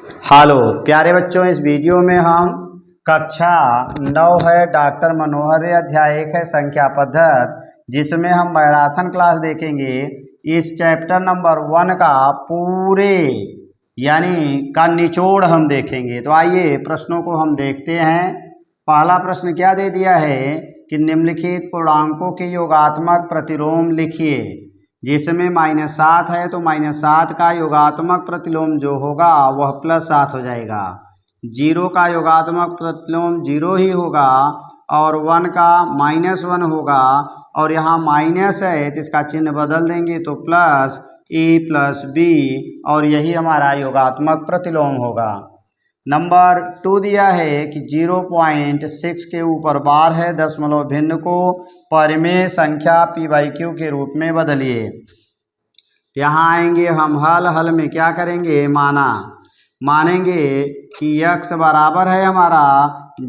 Hello प्यारे बच्चों, इस वीडियो में हम कक्षा 9 है डॉक्टर मनोहर अध्याय 1 है संख्या पद्धति, जिसमें हम मैराथन क्लास देखेंगे। इस चैप्टर नंबर 1 का पूरे यानी का निचोड़ हम देखेंगे। तो आइए प्रश्नों को हम देखते हैं। पहला प्रश्न क्या दे दिया है कि निम्नलिखित पूर्णांकों के योगात्मक प्रतिलोम लिखिए। जिसमें -7 है तो -7 का योगात्मक प्रतिलोम जो होगा वह +7 हो जाएगा। 0 का योगात्मक प्रतिलोम 0 ही होगा और 1 का -1 होगा, और यहाँ माइनस है तो इसका चिन्ह बदल देंगे तो +a+b, और यही हमारा योगात्मक प्रतिलोम होगा। नंबर 2 दिया है कि 0.6 के ऊपर बार है, दशमलव भिन्न को परिमेय संख्या p/q के रूप में बदलिए। यहाँ आएंगे हम हल में क्या करेंगे, मानेंगे कि x बराबर है हमारा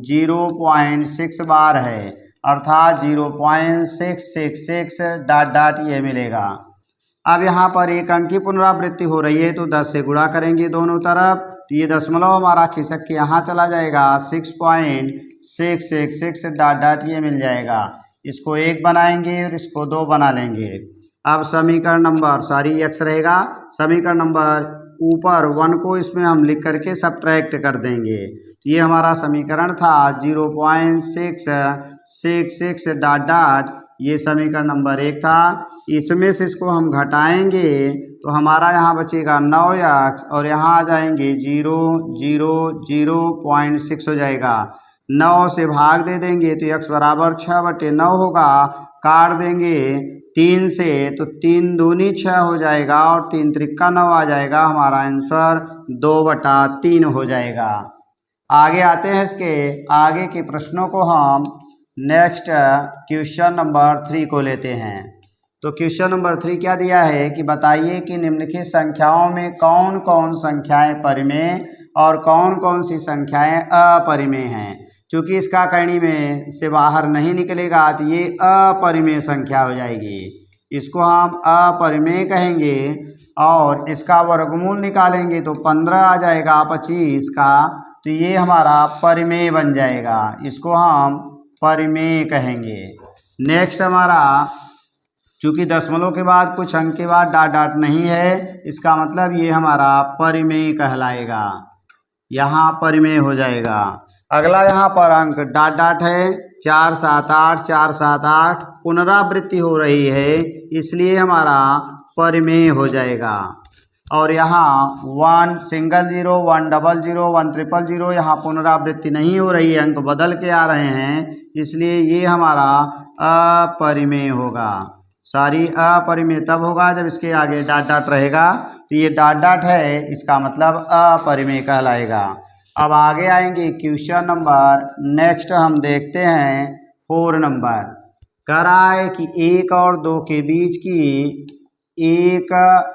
0.6 बार है, अर्थात 0.666 ... ये मिलेगा। अब यहाँ पर एक अंक की पुनरावृत्ति हो रही है तो 10 से गुणा करेंगे दोनों तरफ, तो ये दशमलव हमारा खिसक के यहाँ चला जाएगा, 6.666 ... ये मिल जाएगा। इसको 1 बनाएंगे और इसको 2 बना लेंगे। अब समीकरण नंबर x रहेगा, समीकरण नंबर ऊपर 1 को इसमें हम लिख करके सब्ट्रैक्ट कर देंगे। ये हमारा समीकरण था 0.666 ... ये समीकरण नंबर 1 था। इसमें से इसको हम घटाएंगे तो हमारा यहाँ बचेगा 9x, और यहाँ आ जाएंगे 0.6 हो जाएगा। 9 से भाग दे देंगे तो x बराबर 6/9 होगा। काट देंगे 3 से तो 3 दूनी 6 हो जाएगा, और 3 त्रिका 9 आ जाएगा। हमारा आंसर 2/3 हो जाएगा। आगे आते हैं, इसके आगे के प्रश्नों को हम नेक्स्ट क्वेश्चन नंबर 3 को लेते हैं। तो क्वेश्चन नंबर 3 क्या दिया है कि बताइए कि निम्नलिखित संख्याओं में कौन कौन संख्याएं परिमेय और कौन कौन सी संख्याएं अपरिमेय हैं। चूंकि इसका कड़ी में से बाहर नहीं निकलेगा तो ये अपरिमेय संख्या हो जाएगी, इसको हम अपरिमेय कहेंगे। और इसका वर्गमूल निकालेंगे तो 15 आ जाएगा 25 का, तो ये हमारा परिमेय बन जाएगा, इसको हम परिमेय कहेंगे। नेक्स्ट हमारा, चूंकि दशमलव के बाद कुछ अंक के बाद डॉट नहीं है, इसका मतलब ये हमारा परिमेय कहलाएगा, यहाँ परिमेय हो जाएगा। अगला यहाँ पर अंक डॉट है, 4 7 8 4 7 8 पुनरावृत्ति हो रही है, इसलिए हमारा परिमेय हो जाएगा। और यहाँ 1 सिंगल 0 1 डबल 0 1 ट्रिपल 0 यहाँ पुनरावृत्ति नहीं हो रही है, अंक बदल के आ रहे हैं, इसलिए ये हमारा अपरिमेय होगा। सॉरी, अपरिमेय तब होगा जब इसके आगे डॉट रहेगा, तो ये डॉट है, इसका मतलब अपरिमेय कहलाएगा। अब आगे आएंगे क्वेश्चन नंबर नेक्स्ट हम देखते हैं 4 नंबर। कह रहा है कि 1 और 2 के बीच की एक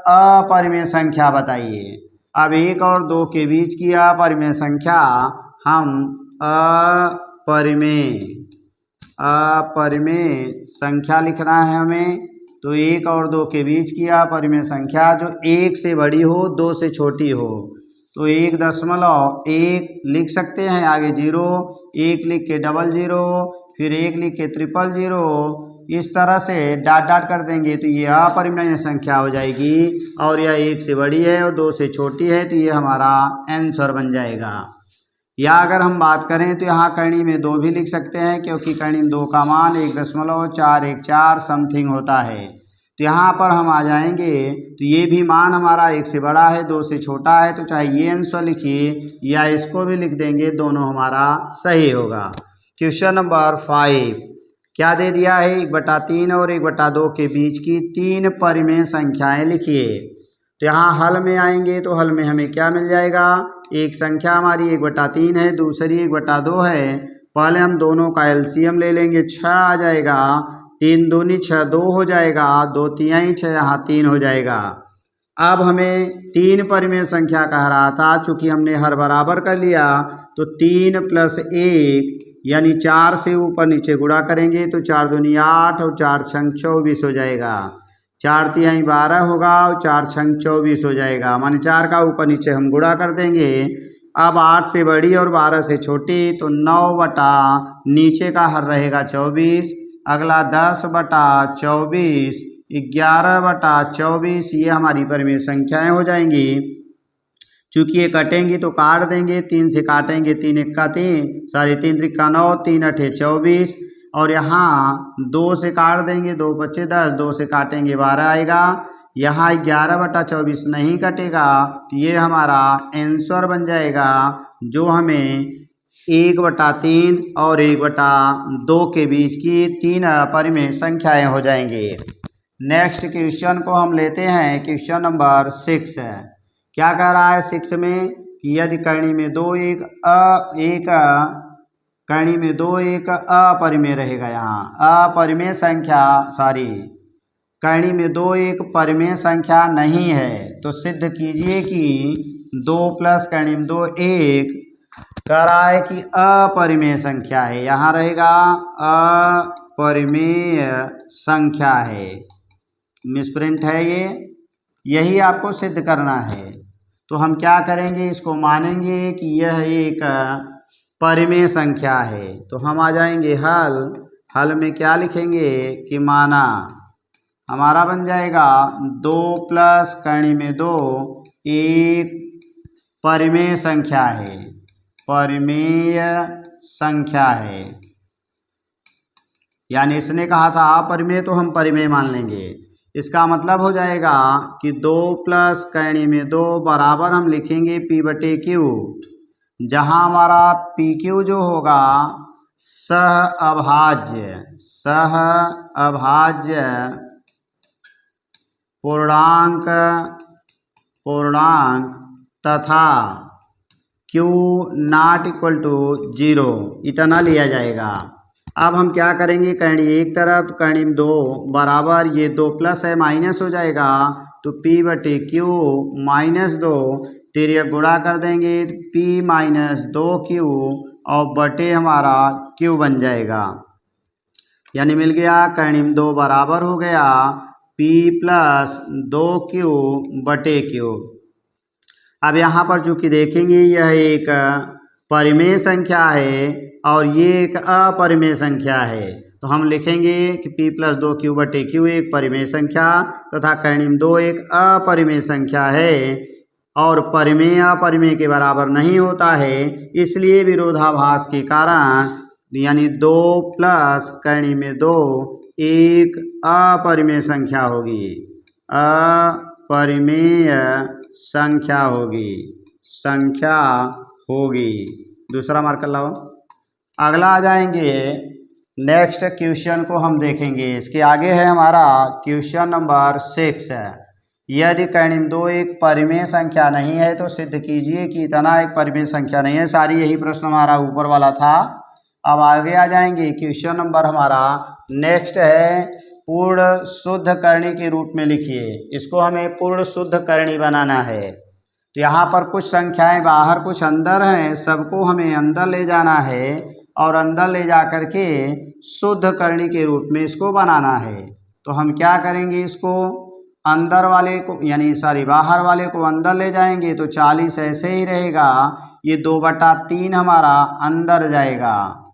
अपरिमेय संख्या बताइए। अब 1 और 2 के बीच की अपरिमेय संख्या हम अपरिमेय संख्या लिखना है हमें। तो 1 और 2 के बीच की अपरिमेय संख्या जो 1 से बड़ी हो 2 से छोटी हो, तो 1.1 लिख सकते हैं, आगे 0 1 लिख के डबल 0, फिर 1 लिख के ट्रिपल 0, इस तरह से डॉट कर देंगे तो ये अपरिमेय संख्या हो जाएगी। और यह 1 से बड़ी है और 2 से छोटी है, तो ये हमारा आंसर बन जाएगा। या अगर हम बात करें तो यहाँ करनी में 2 भी लिख सकते हैं, क्योंकि करनी में 2 का मान 1.414 समथिंग होता है। तो यहाँ पर हम आ जाएंगे तो ये भी मान हमारा 1 से बड़ा है 2 से छोटा है, तो चाहे ये आंसर लिखिए या इसको भी लिख देंगे, दोनों हमारा सही होगा। क्वेश्चन नंबर 5 क्या दे दिया है, 1/3 और 1/2 के बीच की 3 परिमेय संख्याएं लिखिए। तो यहाँ हल में आएंगे तो हल में हमें क्या मिल जाएगा, एक संख्या हमारी 1/3 है, दूसरी 1/2 है। पहले हम दोनों का एलसीएम ले लेंगे, 6 आ जाएगा, 3 दूनी 6 2 हो जाएगा, 2 तिहाई 6 यहाँ 3 हो जाएगा। अब हमें 3 परिमेय संख्या कह रहा था, चूंकि हमने हर बराबर कर लिया तो 3 + 1 यानी 4 से ऊपर नीचे गुणा करेंगे तो 4 दूनी 8 और 4 छंग 24 हो जाएगा। 4 तिहाई 12 होगा और 4 छंग 24 हो जाएगा, माने 4 का ऊपर नीचे हम गुणा कर देंगे। अब 8 से बड़ी और 12 से छोटी तो 9 बटा नीचे का हर रहेगा 24, अगला 10 बटा 24, 11 बटा 24, ये हमारी परिमेय संख्याएं हो जाएंगी। चूँकि ये कटेंगी तो काट देंगे, 3 से काटेंगे 3 एक्का 3, 3 त्रिक्का 9, 3 अठे 24, और यहाँ 2 से काट देंगे, 2 बचे 10, 2 से काटेंगे 12 आएगा। यहाँ 11 बटा 24 नहीं कटेगा तो ये हमारा आंसर बन जाएगा, जो हमें 1/3 और 1/2 के बीच की 3 अपरिमेय संख्याएं हो जाएंगी। नेक्स्ट क्वेश्चन को हम लेते हैं, क्वेश्चन नंबर 6 है। क्या कह रहा है 6 में कि यदि कर्ण में दो एक अपरिमेय रहेगा, यहाँ अपरिमेय संख्या कर्ण में दो एक परिमेय संख्या नहीं है तो सिद्ध कीजिए कि 2 प्लस कर्ण में 2 1 कह रहा है कि अपरिमेय संख्या है, यहाँ रहेगा अपरिमेय संख्या है, मिसप्रिंट है ये, यही आपको सिद्ध करना है। तो हम क्या करेंगे, इसको मानेंगे कि यह एक परिमेय संख्या है। तो हम आ जाएंगे हल में क्या लिखेंगे कि माना हमारा बन जाएगा 2 प्लस कर्ण में 2 एक परिमेय संख्या है, यानी इसने कहा था अपरिमेय तो हम परिमेय मान लेंगे। इसका मतलब हो जाएगा कि 2 प्लस कर्ण में 2 बराबर हम लिखेंगे P/Q, जहाँ हमारा PQ जो होगा सह अभाज्य पूर्णांक तथा Q ≠ 0 इतना लिया जाएगा। अब हम क्या करेंगे, कर्ण एक तरफ कर्ण 2 बराबर ये 2 प्लस है माइनस हो जाएगा तो P/Q -2 तिर्यक गुणा कर देंगे P - 2Q और बटे हमारा Q बन जाएगा, यानी मिल गया कर्ण 2 बराबर हो गया P + 2Q/Q। अब यहाँ पर चूँकि देखेंगे यह एक परिमेय संख्या है और ये एक अपरिमेय संख्या है, तो हम लिखेंगे कि P + 2Q/Q एक परिमेय संख्या तथा कर्ण 2 एक अपरिमेय संख्या है और परिमेय अपरिमेय के बराबर नहीं होता है, इसलिए विरोधाभास के कारण यानी 2 प्लस कर्ण में 2 एक अपरिमेय संख्या होगी। दूसरा मार्कर लाओ। अगला आ जाएंगे, नेक्स्ट क्वेश्चन को हम देखेंगे। इसके आगे है हमारा क्वेश्चन नंबर 6 है। यदि कर्ण में 2 एक परिमेय संख्या नहीं है तो सिद्ध कीजिए कि इतना एक परिमेय संख्या नहीं है। सारी यही प्रश्न हमारा ऊपर वाला था। अब आगे आ जाएंगे, क्वेश्चन नंबर हमारा नेक्स्ट है पूर्ण शुद्ध कर्णी के रूप में लिखिए। इसको हमें पूर्ण शुद्ध कर्णी बनाना है। तो यहाँ पर कुछ संख्याएं बाहर कुछ अंदर हैं, सबको हमें अंदर ले जाना है और अंदर ले जा कर के शुद्ध कर्णी के रूप में इसको बनाना है। तो हम क्या करेंगे, इसको अंदर वाले को यानी बाहर वाले को अंदर ले जाएंगे तो 40 ऐसे ही रहेगा, ये 2/3 हमारा अंदर जाएगा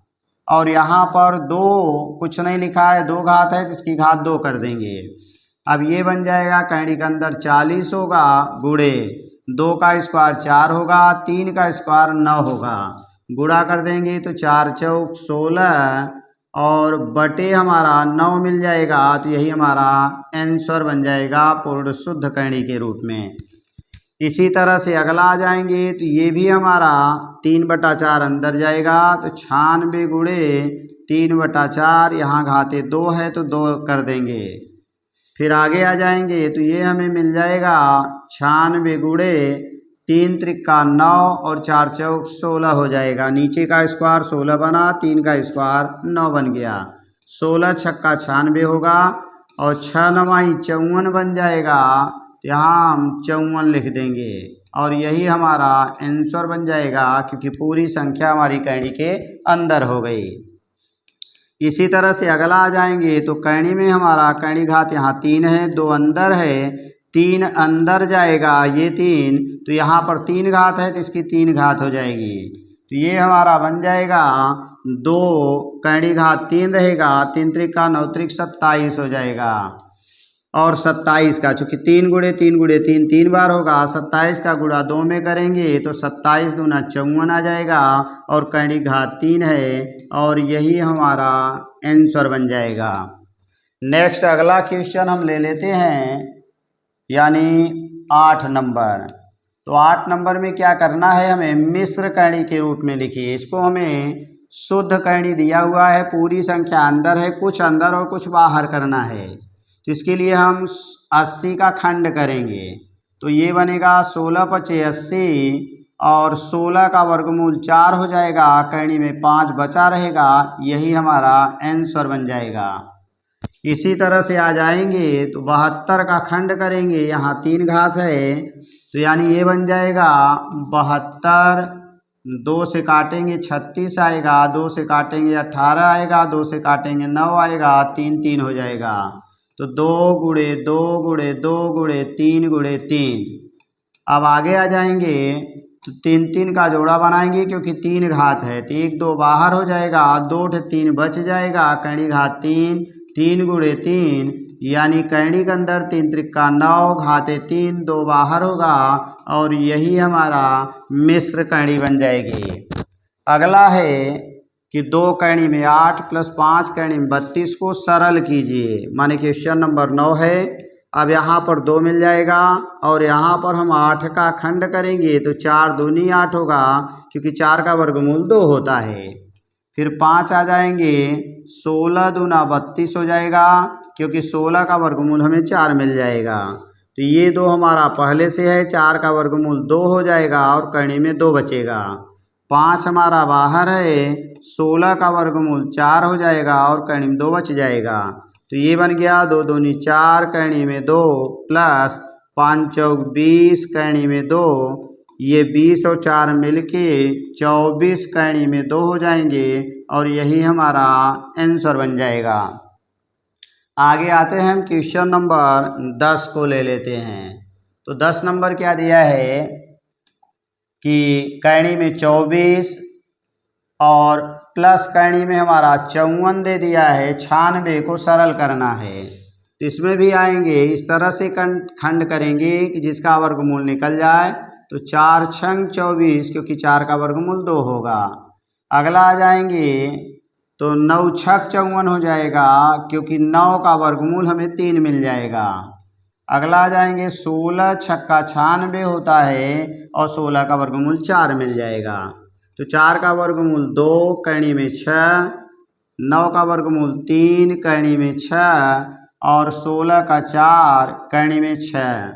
और यहाँ पर 2 कुछ नहीं लिखा है, 2 घात है जिसकी घात 2 कर देंगे। अब ये बन जाएगा कर्णी के अंदर 40 होगा गुणे 2 का स्क्वायर 4 होगा, 3 का स्क्वायर 9 होगा, गुणा कर देंगे तो 4 चौक 16 और बटे हमारा 9 मिल जाएगा। तो यही हमारा आंसर बन जाएगा पूर्ण शुद्ध कर्णी के रूप में। इसी तरह से अगला आ जाएंगे तो ये भी हमारा 3/4 अंदर जाएगा तो 96 गुणे 3/4, यहाँ घाते 2 है तो 2 कर देंगे। फिर आगे आ जाएंगे तो ये हमें मिल जाएगा 96 गुणे 3 त्रिक्का 9 और 4 चौक 16 हो जाएगा। नीचे का स्क्वायर 16 बना, 3 का स्क्वायर 9 बन गया, 16 छक्का 96 होगा और 6 9 54 बन जाएगा। तो यहाँ हम 54 लिख देंगे और यही हमारा आंसर बन जाएगा, क्योंकि पूरी संख्या हमारी कर्णी के अंदर हो गई। इसी तरह से अगला आ जाएंगे तो कैणी में हमारा कैणी घात यहाँ 3 है, 2 अंदर है, 3 अंदर जाएगा, ये 3, तो यहाँ पर 3 घात है तो इसकी 3 घात हो जाएगी। तो ये हमारा बन जाएगा 2 कैणी घात 3 रहेगा, 3 त्रिका 9 त्रिक 27 हो जाएगा। और 27 का चूँकि 3 गुणे 3 गुणे 3 3 बार होगा, 27 का गुणा 2 में करेंगे तो 27 दूना 54 आ जाएगा और कैणी घात 3 है और यही हमारा आंसर बन जाएगा। नेक्स्ट अगला क्वेश्चन हम ले लेते हैं, यानी 8 नंबर। तो 8 नंबर में क्या करना है, हमें मिश्र कैणी के रूप में लिखिए। इसको हमें शुद्ध कैणी दिया हुआ है, पूरी संख्या अंदर है, कुछ अंदर और कुछ बाहर करना है। तो इसके लिए हम 80 का खंड करेंगे तो ये बनेगा 16 पचे 80 और 16 का वर्गमूल 4 हो जाएगा, कैणी में 5 बचा रहेगा, यही हमारा आंसर बन जाएगा। इसी तरह से आ जाएंगे तो 72 का खंड करेंगे, यहाँ 3 घात है तो यानी ये बन जाएगा 72, 2 से काटेंगे 36 आएगा, 2 से काटेंगे 18 आएगा, 2 से काटेंगे 9 आएगा, 3 3 हो जाएगा। तो 2 गुणे 2 गुणे 2 गुणे 3 गुणे 3। अब आगे आ जाएंगे तो 3 3 का जोड़ा बनाएंगे क्योंकि 3 घात है तो 1 2 बाहर हो जाएगा, 2 3 बच जाएगा, कैणी घात 3, 3 गुणे 3 यानी कैणी के अंदर 3 त्रिका 9 घाते 3, 2 बाहर होगा और यही हमारा मिश्र कैणी बन जाएगी। अगला है कि 2 कैणी में 8 प्लस 5 कैणी में 32 को सरल कीजिए, माने क्वेश्चन नंबर 9 है। अब यहाँ पर 2 मिल जाएगा और यहाँ पर हम 8 का खंड करेंगे तो 4 दूनी 8 होगा क्योंकि 4 का वर्गमूल 2 होता है। फिर 5 आ जाएंगे, 16 दूना 32 हो जाएगा क्योंकि 16 का वर्गमूल हमें 4 मिल जाएगा। तो ये 2 हमारा पहले से है, 4 का वर्गमूल 2 हो जाएगा और कैणी में 2 बचेगा। 5 हमारा बाहर है, 16 का वर्गमूल 4 हो जाएगा और कैणी में 2 बच जाएगा। तो ये बन गया 2 दूनी 4 कैणी में 2 प्लस 5 चौक 20 कैणी में 2, ये 20 और 4 मिलके 24 कैणी में 2 हो जाएंगे और यही हमारा आंसर बन जाएगा। आगे आते हैं हम क्वेश्चन नंबर 10 को ले लेते हैं। तो 10 नंबर क्या दिया है कि कैणी में 24 और प्लस कैणी में हमारा 54 दे दिया है, 96 को सरल करना है। तो इसमें भी आएंगे, इस तरह से खंड करेंगे कि जिसका वर्गमूल निकल जाए। तो 4 छंग 24 क्योंकि 4 का वर्गमूल 2 होगा। अगला आ जाएंगे तो 9 छक 54 हो जाएगा क्योंकि 9 का वर्गमूल हमें 3 मिल जाएगा। अगला आ जाएंगे 16 छक्का 96 होता है और 16 का वर्गमूल 4 मिल जाएगा। तो 4 का वर्गमूल 2 कैणी में 6, 9 का वर्गमूल 3 कैणी में 6 और 16 का 4 कैणी में 6।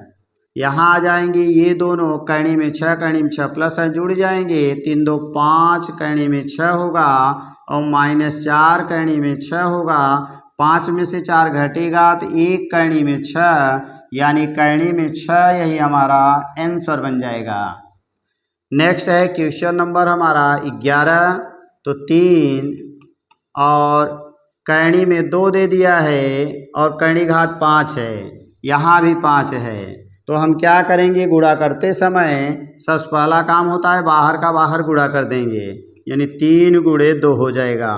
यहाँ आ जाएंगे ये दोनों कैणी में 6 कैणी में 6 प्लस है, जुड़ जाएंगे, 3 2 5 कैणी में 6 होगा और -4 कैणी में 6 होगा। 5 में से 4 घटेगा तो 1 कैणी में 6 यानी कैणी में 6, यही हमारा आंसर बन जाएगा। नेक्स्ट है क्वेश्चन नंबर हमारा 11। तो 3 और कैणी में 2 दे दिया है और कैणी घात 5 है, यहाँ भी 5 है। तो हम क्या करेंगे, गुणा करते समय सबसे पहला काम होता है बाहर का बाहर गुणा कर देंगे, यानी 3 गुणे 2 हो जाएगा।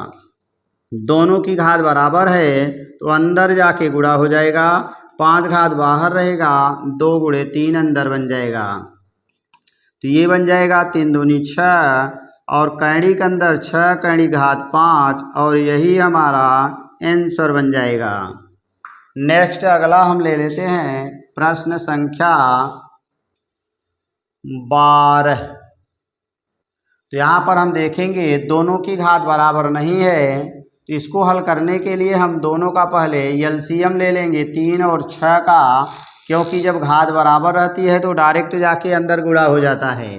दोनों की घात बराबर है तो अंदर जाके गुणा हो जाएगा, 5 घात बाहर रहेगा, 2 गुणे 3 अंदर बन जाएगा। तो ये बन जाएगा 3 दूनी 6 और कैणी के अंदर 6 कैणी घात 5 और यही हमारा आंसर बन जाएगा। नेक्स्ट अगला हम ले लेते हैं प्रश्न संख्या 12। तो यहाँ पर हम देखेंगे दोनों की घात बराबर नहीं है, तो इसको हल करने के लिए हम दोनों का पहले एलसीएम ले लेंगे 3 और 6 का, क्योंकि जब घात बराबर रहती है तो डायरेक्ट जाके अंदर गुणा हो जाता है।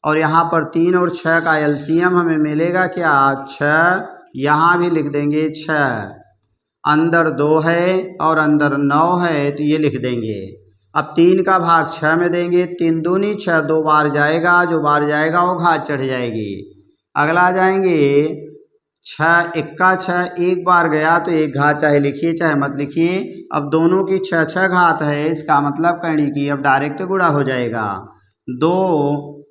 और यहाँ पर 3 और 6 का एलसीएम हमें मिलेगा क्या, 6, यहाँ भी लिख देंगे 6, अंदर 2 है और अंदर 9 है तो ये लिख देंगे। अब 3 का भाग 6 में देंगे, 3 दूनी 6, 2 बार जाएगा, जो बार जाएगा वो घात चढ़ जाएगी। अगला आ जाएंगे छः इक्का छः, एक बार गया तो एक घात चाहे लिखिए चाहे मत लिखिए। अब दोनों की छः छः घात है, इसका मतलब कड़ी की अब डायरेक्ट गुणा हो जाएगा। दो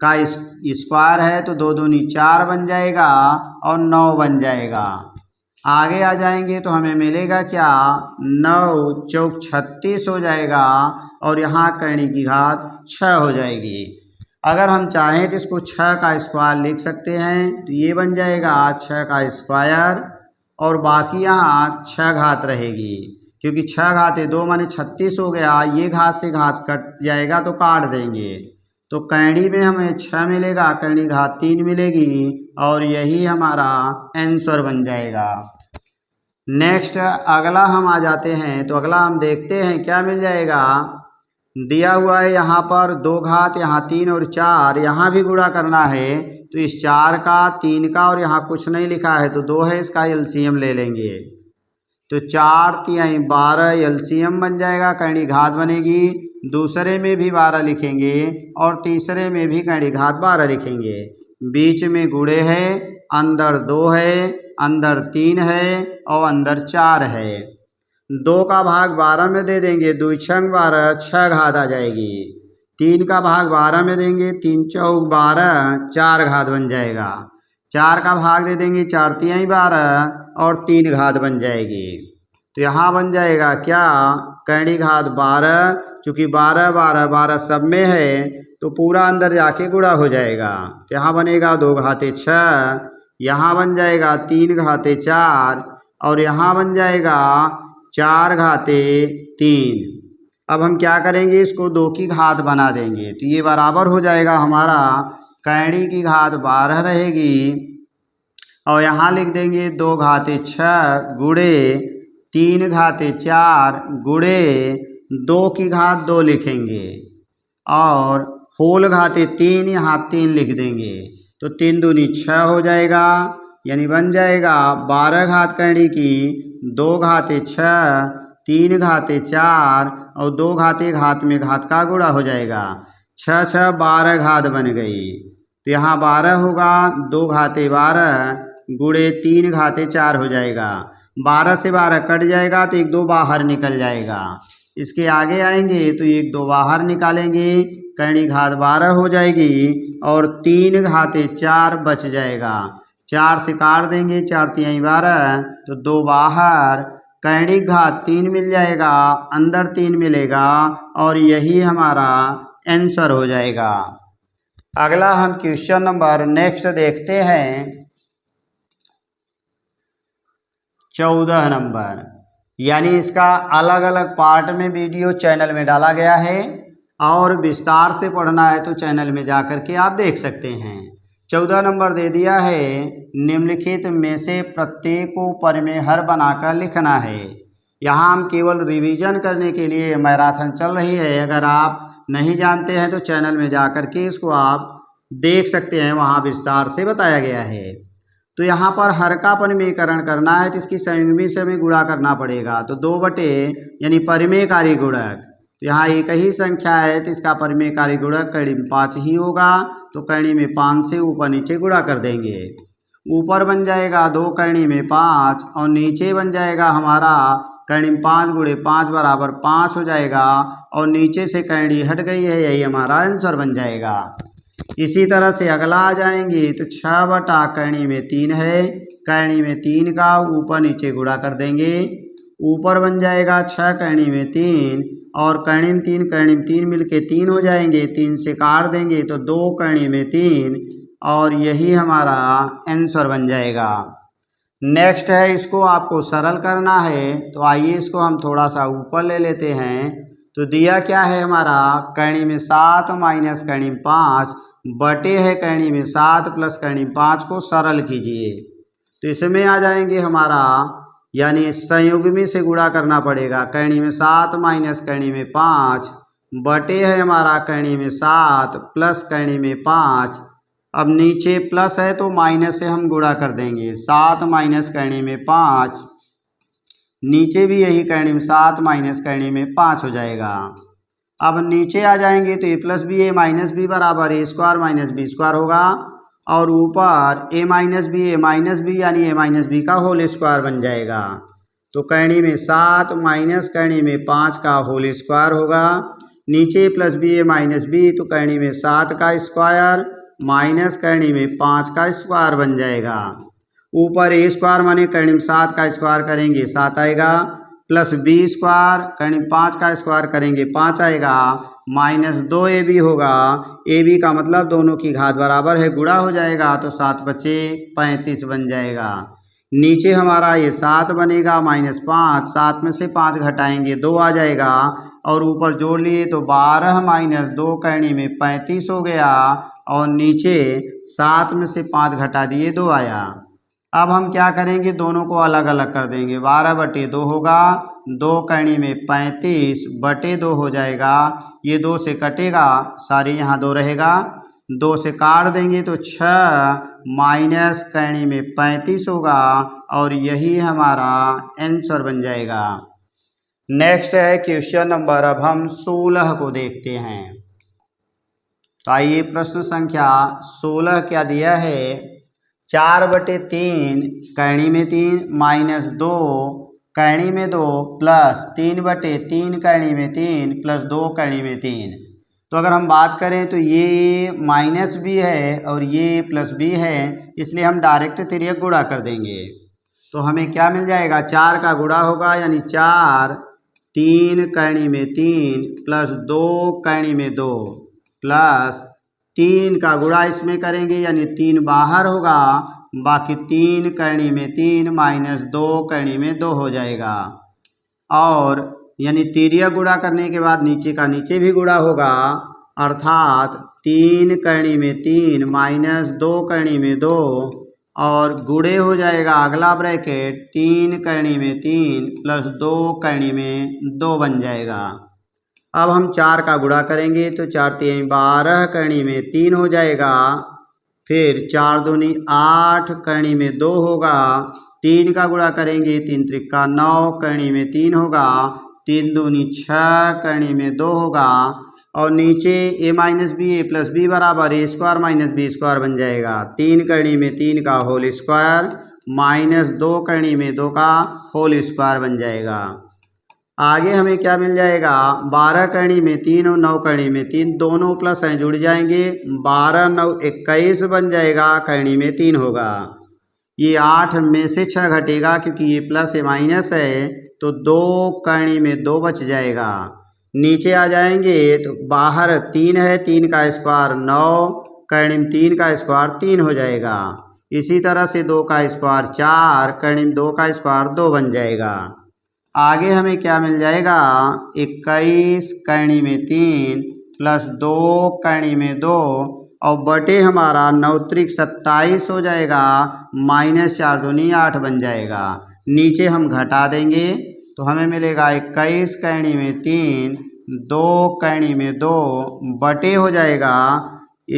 का स्क्वायर है तो दो दूनी चार बन जाएगा और 9 बन जाएगा। आगे आ जाएंगे तो हमें मिलेगा क्या, 9 चौक 36 हो जाएगा और यहाँ कड़ी की घात 6 हो जाएगी। अगर हम चाहें तो इसको 6 का स्क्वायर लिख सकते हैं, तो ये बन जाएगा 6 का स्क्वायर और बाकी यहाँ 6 घात रहेगी, क्योंकि 6 घाते 2 माने 36 हो गया। ये घात से घात कट जाएगा तो काट देंगे, तो कैंडी में हमें 6 मिलेगा, कैंडी घात 3 मिलेगी और यही हमारा आंसर बन जाएगा। नेक्स्ट अगला हम आ जाते हैं, तो अगला हम देखते हैं क्या मिल जाएगा। दिया हुआ है यहाँ पर 2 घात, यहाँ 3 और 4, यहाँ भी गुणा करना है, तो इस 4 का 3 का और यहाँ कुछ नहीं लिखा है तो 2 है, इसका एलसीएम ले लेंगे। तो 4 3 12 एलसीएम बन जाएगा, कैंडी घात बनेगी। दूसरे में भी 12 लिखेंगे और तीसरे में भी कैंडी घात 12 लिखेंगे। बीच में गुणे है, अंदर 2 है, अंदर 3 है और अंदर 4 है। 2 का भाग 12 में दे देंगे, 2 छंग 12, 6 घात आ जाएगी। 3 का भाग 12 में देंगे, 3 चौक 12, 4 घात बन जाएगा। 4 का भाग दे देंगे, 4 3 12 और 3 घात बन जाएगी। तो यहाँ बन जाएगा क्या, कैंडी घात 12, चूँकि 12 12 12 सब में है तो पूरा अंदर जाके गुणा हो जाएगा। तो यहाँ बनेगा 2 घाते 6, यहाँ बन जाएगा 3 घाते 4 और यहाँ बन जाएगा 4 घाते 3। अब हम क्या करेंगे, इसको 2 की घात बना देंगे, तो ये बराबर हो जाएगा हमारा, कैंडी की घात 12 रहेगी और यहाँ लिख देंगे 2 घाते 6 गुणे 3 घाते 4 गुणे 2 की घात 2 लिखेंगे और होल घाते 3, यहाँ 3 लिख देंगे, तो 3 दूनी 6 हो जाएगा, यानी बन जाएगा 12 घात कैंडी की 2 घाते 6 3 घाते 4 और 2 घाते घात में घात का गुणा हो जाएगा। 6 6 12 घात बन गई, तो यहाँ 12 होगा, 2 घाते 12 गुणे 3 घाते 4 हो जाएगा। 12 से 12 कट जाएगा तो 1 2 बाहर निकल जाएगा। इसके आगे आएंगे तो 1 2 बाहर निकालेंगे, कैंडी घात 12 हो जाएगी और 3 घाते 4 बच जाएगा। 4 से काट देंगे, 4 3 12 तो 2 बाहर, कैंडी घात 3 मिल जाएगा, अंदर 3 मिलेगा और यही हमारा आंसर हो जाएगा। अगला हम क्वेश्चन नंबर नेक्स्ट देखते हैं 14 नंबर, यानी इसका अलग अलग पार्ट में वीडियो चैनल में डाला गया है और विस्तार से पढ़ना है तो चैनल में जा कर के आप देख सकते हैं। 14 नंबर दे दिया है, निम्नलिखित में से प्रत्येक को परिमेय हर बनाकर लिखना है। यहाँ हम केवल रिवीजन करने के लिए मैराथन चल रही है, अगर आप नहीं जानते हैं तो चैनल में जा कर के इसको आप देख सकते हैं, वहाँ विस्तार से बताया गया है। तो यहाँ पर हर का परिमेयकरण करना है तो इसकी संयुग्मी से हमें गुणा करना पड़ेगा, तो 2 बटे यानी परिमेयकारी गुणक, तो यहाँ एक ही संख्या है तो इसका परिमेयकारी गुणक कैंडी में 5 ही होगा, तो कैंडी में 5 से ऊपर नीचे गुणा कर देंगे। ऊपर बन जाएगा 2 कैंडी में 5 और नीचे बन जाएगा हमारा कैंडी में 5 गुणे 5 बराबर 5 हो जाएगा और नीचे से कैंडी हट गई है, यही हमारा आंसर बन जाएगा। इसी तरह से अगला आ जाएंगे तो 6 बटा कैंडी में 3 है, कैंडी में 3 का ऊपर नीचे गुणा कर देंगे, ऊपर बन जाएगा 6 कैंडी में 3 और कैंडी में 3 मिलके 3 हो जाएंगे, 3 से काट देंगे तो 2 कैंडी में 3 और यही हमारा आंसर बन जाएगा। नेक्स्ट है, इसको आपको सरल करना है, तो आइए इसको हम थोड़ा सा ऊपर ले लेते हैं। तो दिया क्या है हमारा, कैंडी में 7 माइनस कैंडी में 5 बटे है कैंडी में 7 प्लस कैंडी में 5 को सरल कीजिए। तो इसमें आ जाएंगे हमारा, यानी संयुग्मी से गुणा करना पड़ेगा, कैंडी में 7 माइनस कैंडी में 5 बटे है हमारा कैंडी में 7 प्लस कैंडी में 5। अब नीचे प्लस है तो माइनस से हम गुणा कर देंगे, 7 माइनस कैंडी में 5, नीचे भी यही कैंडी में 7 माइनस कैंडी में 5 हो जाएगा। अब नीचे आ जाएंगे तो ए प्लस बी ए माइनस बी बराबर A square minus B square होगा और ऊपर a माइनस बी यानी a माइनस बी का होल स्क्वायर बन जाएगा। तो कैणी में 7 माइनस कैणी में 5 का होल स्क्वायर होगा। नीचे प्लस बी ए माइनस बी, तो कैणी में 7 का स्क्वायर माइनस कैणी में 5 का स्क्वायर बन जाएगा। ऊपर ए स्क्वायर माने कैणी में 7 का स्क्वायर करेंगे 7 आएगा, प्लस बी स्क्वायर कैणी में 5 का स्क्वायर करेंगे 5 आएगा, माइनस 2ab होगा। ab का मतलब दोनों की घात बराबर है, गुणा हो जाएगा तो 7 बचे 35 बन जाएगा। नीचे हमारा ये 7 बनेगा माइनस 5, 7 में से 5 घटाएंगे 2 आ जाएगा, और ऊपर जोड़ लिए तो 12 माइनस 2 कैणी में 35 हो गया, और नीचे 7 में से 5 घटा दिए 2 आया। अब हम क्या करेंगे, दोनों को अलग अलग कर देंगे। 12/2 होगा, 2 कैणी में 35/2 हो जाएगा। ये 2 से कटेगा, सारी यहाँ 2 रहेगा, 2 से काट देंगे तो 6 माइनस कैणी में 35 होगा, और यही हमारा आंसर बन जाएगा। नेक्स्ट है क्वेश्चन नंबर, अब हम 16 को देखते हैं। तो आइए प्रश्न संख्या 16 क्या दिया है, 4/3 कैणी में 3 माइनस 2 कैणी में 2 प्लस 3/3 कैणी में 3 प्लस 2 कैणी में 3। तो अगर हम बात करें तो ये माइनस भी है और ये प्लस भी है, इसलिए हम डायरेक्ट तिर्यक गुणा कर देंगे। तो हमें क्या मिल जाएगा, 4 का गुणा होगा यानी 4 3 कैणी में 3 प्लस 2 कैणी में 2 प्लस 3 का गुणा इसमें करेंगे यानी 3 बाहर होगा, बाकी 3 कैणी में 3 माइनस 2 कैणी में 2 हो जाएगा। और यानी तिर्यक गुणा करने के बाद नीचे का नीचे भी गुणा होगा, अर्थात 3 कैणी में 3 माइनस 2 कैणी में 2, और गुणे हो जाएगा अगला ब्रैकेट 3 कैणी में 3 प्लस 2 कैणी में 2 बन जाएगा। अब हम 4 का गुणा करेंगे तो 4 3 12 कैणी में 3 हो जाएगा, फिर 4 दूनी 8 कैणी में 2 होगा, 3 का गुणा करेंगे 3 त्रिका 9 कैणी में 3 होगा, 3 दूनी 6 कैणी में 2 होगा, और नीचे a minus B A plus B बराबर A square minus B square बन जाएगा। 3 कैणी में 3 का होल स्क्वायर माइनस 2 कैणी में 2 का होल स्क्वायर बन जाएगा। आगे हमें क्या मिल जाएगा, 12 कैणी में 3 और 9 कैणी में 3 दोनों प्लस हैं जुड़ जाएंगे, 12 9 21 बन जाएगा, कैणी में 3 होगा। ये 8 में से 6 घटेगा क्योंकि ये प्लस है माइनस है, तो 2 कैणी में 2 बच जाएगा। नीचे आ जाएंगे तो बाहर 3 है, 3 का स्क्वायर 9 कैणी में 3 का स्क्वायर 3 हो जाएगा। इसी तरह से 2 का स्क्वायर 4 कैणी में 2 का स्क्वायर 2 बन जाएगा। आगे हमें क्या मिल जाएगा, 21 कैणी में 3 प्लस 2 कैणी में 2, और बटे हमारा 9 त्रिक 27 हो जाएगा, माइनस 4 दूनी 8 बन जाएगा। नीचे हम घटा देंगे तो हमें मिलेगा 21 कैणी में 3 2 कैणी में 2 बटे हो जाएगा,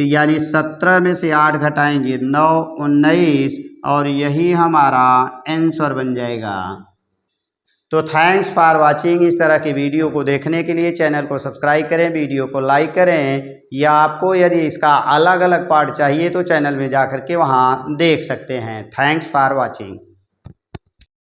यानी 17 में से 8 घटाएंगे 9 19, और यही हमारा आंसर बन जाएगा। तो थैंक्स फॉर वाचिंग। इस तरह की वीडियो को देखने के लिए चैनल को सब्सक्राइब करें, वीडियो को लाइक करें, या आपको यदि इसका अलग अलग पार्ट चाहिए तो चैनल में जा कर के वहाँ देख सकते हैं। Thanks for watching.